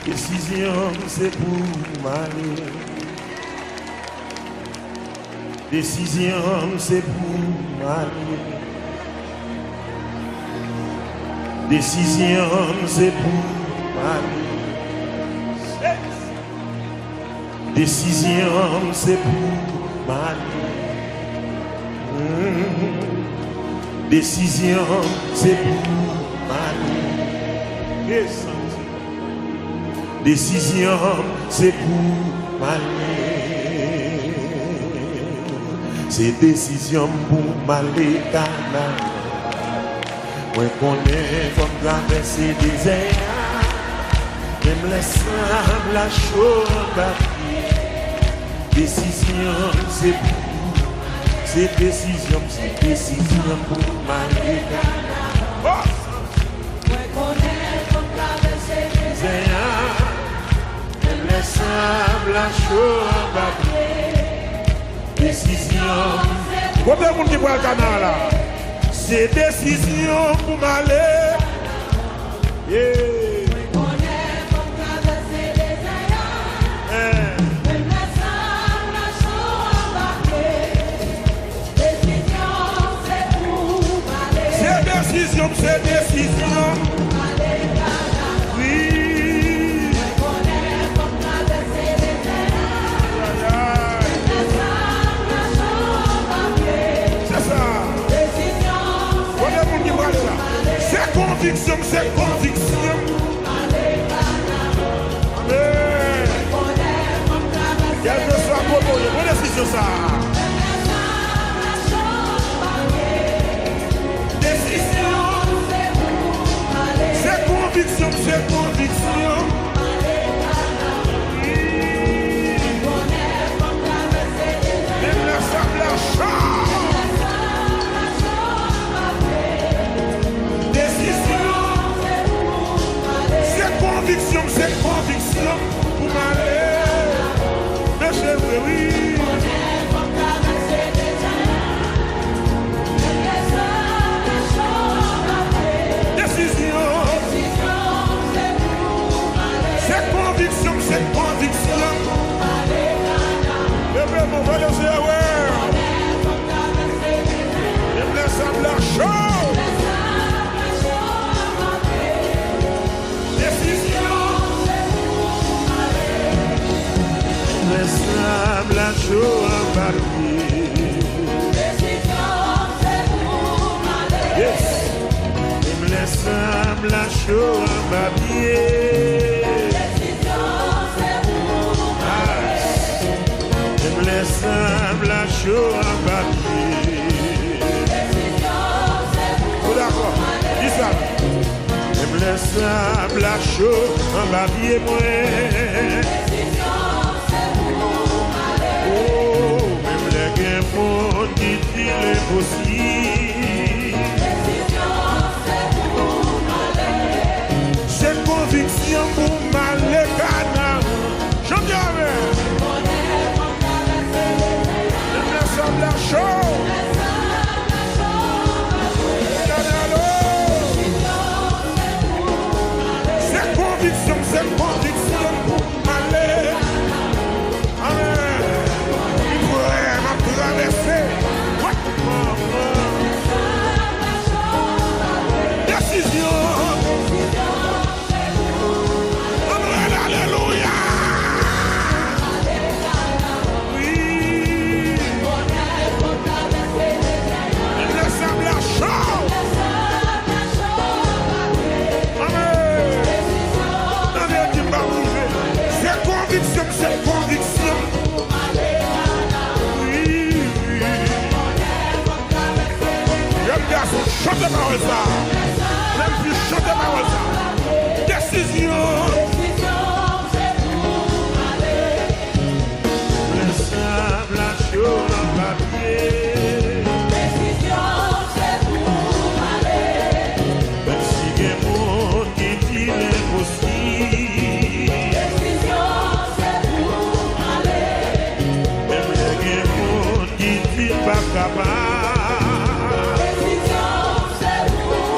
Décision, c'est pour m'aller. Décision, c'est pour m'aller. Décision, c'est pour m'aller. Décision, c'est pour m'aller. Décision, c'est pour m'aller. Décision, c'est pour m'aller. C'est décision pour m'aller canal. Moi connais comme traverser des désert. Même les sables la chaude. Décision, c'est pour. C'est décision pour m'aller canal. Moi connais comme traverser des désert. Même les sables la chaude. Décision. Combien de monde qui voit le canal là? C'est décision pour m'aller. C'est décision. Oui. C'est ça. C'est conviction, c'est conviction. Amen. Quel que soit votre décision, ça. C'est conviction. Même la sable la décision. C'est conviction pour m'aller. Mais je veux, oui. C'est conviction. Le peuple va le savoir. Le blessable la chaude. Décision. Le blessable la chaude embarqué. Décision, c'est pour m'aller. Yes. Le blessable la chaude embarqué. Simple la chaude en papier. Oh d'accord, dis ça. Même le simple la chaude en papier oh, même les gains qui disent l'impossible. C'est conviction pour m'aller canal. J'en dis avec. La chaude. C'est conviction pour m'aller. Amen. Il pourrait m'a traverser. Décision. Amen. Alléluia. C'est conviction. Oui, oui. J'aime bien chanter par ça. J'aime plus chanter par ça. Décision. Le sable la chaude en papier. Décision, c'est pour m'aller. Même si il y a un monde qui dit l'impossible. Pas capable. Décision, c'est pour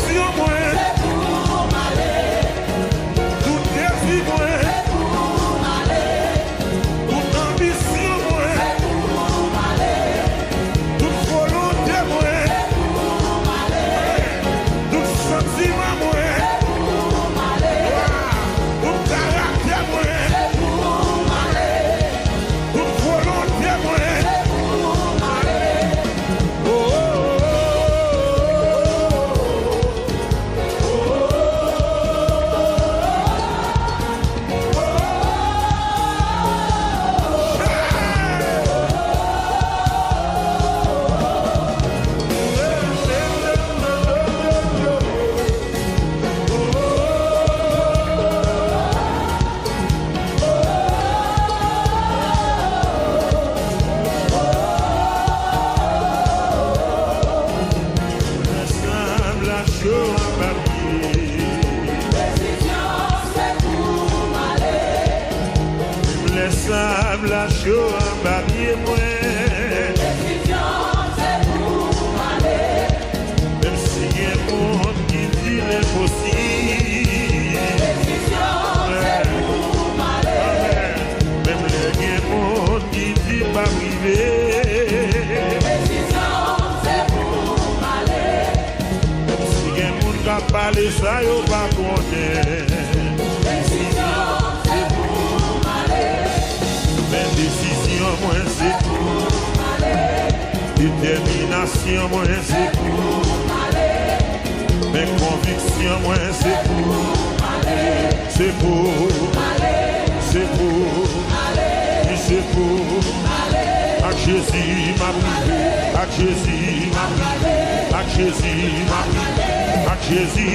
passion, moi. C'est pour m'aller. Tout désir, moi. C'est pour m'aller. Toute ambition, moi. C'est pour m'aller. Toute volonté, moi. C'est pour m'aller. Tout sentiment, moi. C'est pour m'aller. Tout caractère, moi. C'est pour m'aller. Toute volonté, moi. C'est pour m'aller. Oh, oh, la chaux en papier, moi. Décision, c'est pour m'aller. Même si il y a un monde qui dit l'impossible. Décision, c'est pour m'aller. Même il y a un monde qui dit pas privé. Décision, c'est pour m'aller. Même si il y a un monde qui a parlé ça, il n'y a pas connaître. Décision, moi c'est pour m'aller. Détermination, moi c'est pour m'aller. Mes convictions, moi c'est pour m'aller. C'est pour m'aller. C'est pour m'aller. C'est pour m'aller. À Jésus m'a privé. À Jésus m'a privé. À Jésus m'a privé. À Jésus.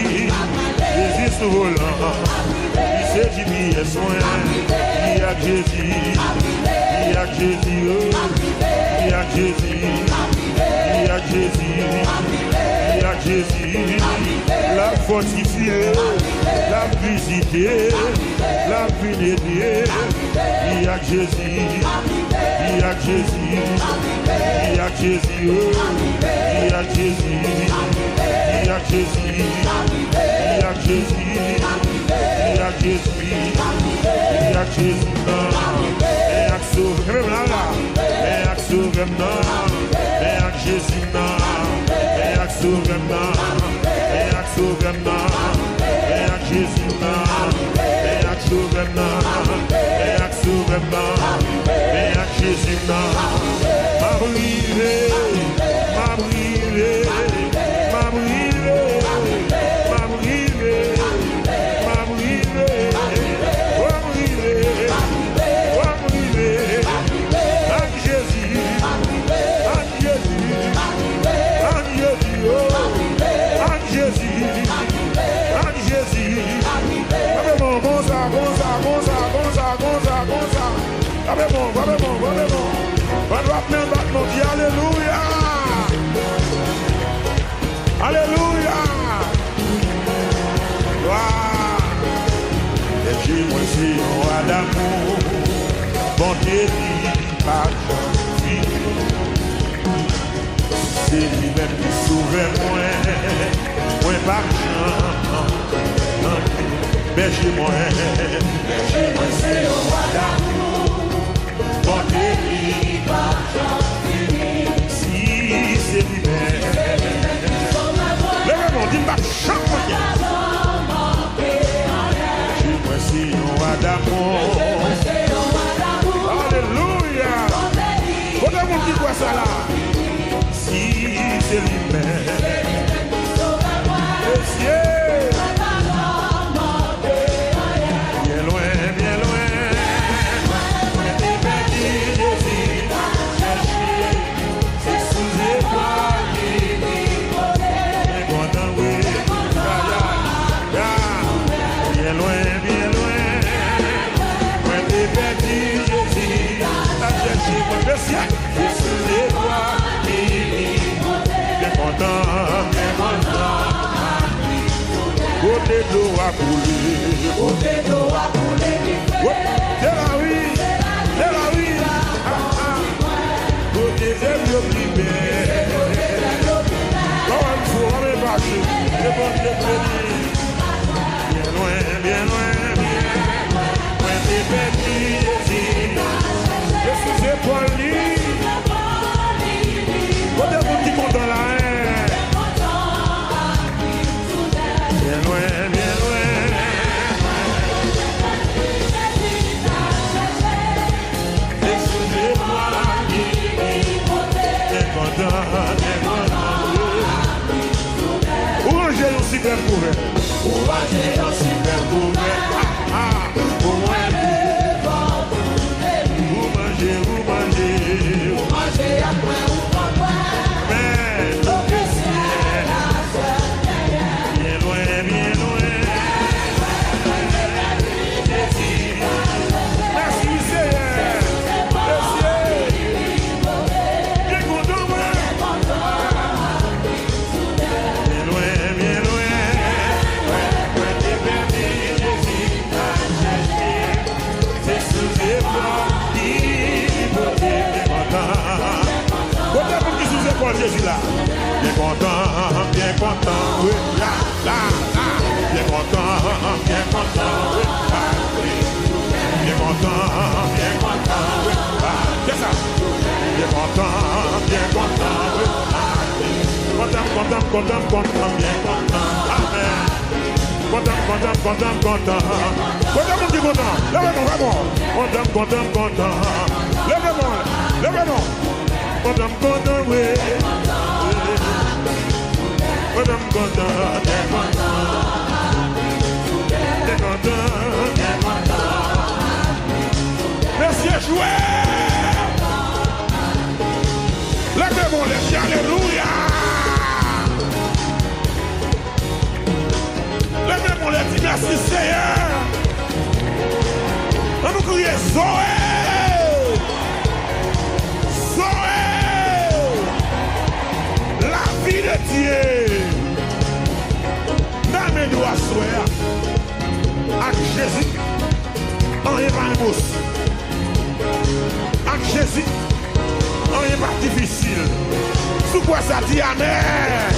Jésus sous volant. Il s'est dit bien soin. Il y a Jésus. Il y a Jésus, il y a Jésus, il y a Jésus, il y a Jésus, la fortifiée, la visiter, la pénétrer, il y a Jésus, il y a Jésus, il y a Jésus, il y a Jésus, il y a Jésus, il y a Jésus, il y a Jésus, il y a Jésus. Même là, et à sauver maintenant, et à Jésus, et à sauver maintenant, et à sauver maintenant, et à Jésus, et à sauver maintenant, et à sauver maintenant, et à Jésus, m'a brûlé, m'a brûlé, m'a brûlé, m'a brûlé, m'a brûlé, m'a brûlé. Alléluia. Alléluia. Et j'ai moi c'est un roi d'amour. Bonté dit pas fini. C'est lui-même qui sauve moi. Moi pas berger-moi. Berger-moi c'est un roi d'amour. Bonté dit pas fini. Si c'est lui-même. Lève-moi, dis-moi, chante-moi. Moi c'est un roi d'amour. Alléluia. Quand est-ce qu'on dit quoi ça là? Si c'est lui-même. Bien loin, bien loin. C'est sous les bras. Bien loin, bien loin. Moi t'es perdu, Jésus. La cherché moi le ciel. C'est sous les bras. Bien content, bien content. Côté d'eau a coulé. Côté d'eau a coulé. C'est la vie, c'est la vie. Côté de l'eau libérée. Quand il faut, on est parti. Le bon Dieu béni. Bien loin, bien loin, bien loin. Loin des bêtises. Je suis épaulé. Quand est-ce que tu es content là? Bien loin, bien loin. Je suis épaulé. Bien content, bien content. Où ranger un super couvert? Où ranger un super couvert? Pour moi, vous mangez, vous mangez. Vous mangez après ou pas? Mais l'eau que ciel. Bien loin, bien loin. Merci, Seigneur. Merci. Bien content, moi. Bien loin, bien loin. Loin des permis, Jésus a cherché. C'est sous les bras, il faut bien content. Côté pour qui sous épaule Jésus là. Bien content, oui, là. Bien content, oui, là. Bien content, oui, là. C'est ça. Bien content, oui, là. Content, bien content. Amen. Content. Content pour qui content. Lève-moi, vraiment. Content. Lève-moi. Content, oui. Content. Merci, jouer. Lève-moi les chiens, alléluia. Lève-moi les petits, merci Seigneur. On nous crie Zoé. La vie de Dieu. Dans mes doigts, soeur. Avec Jésus. On n'est pas impossible. Avec Jésus. On n'est pas difficile. Sous quoi ça dit amen.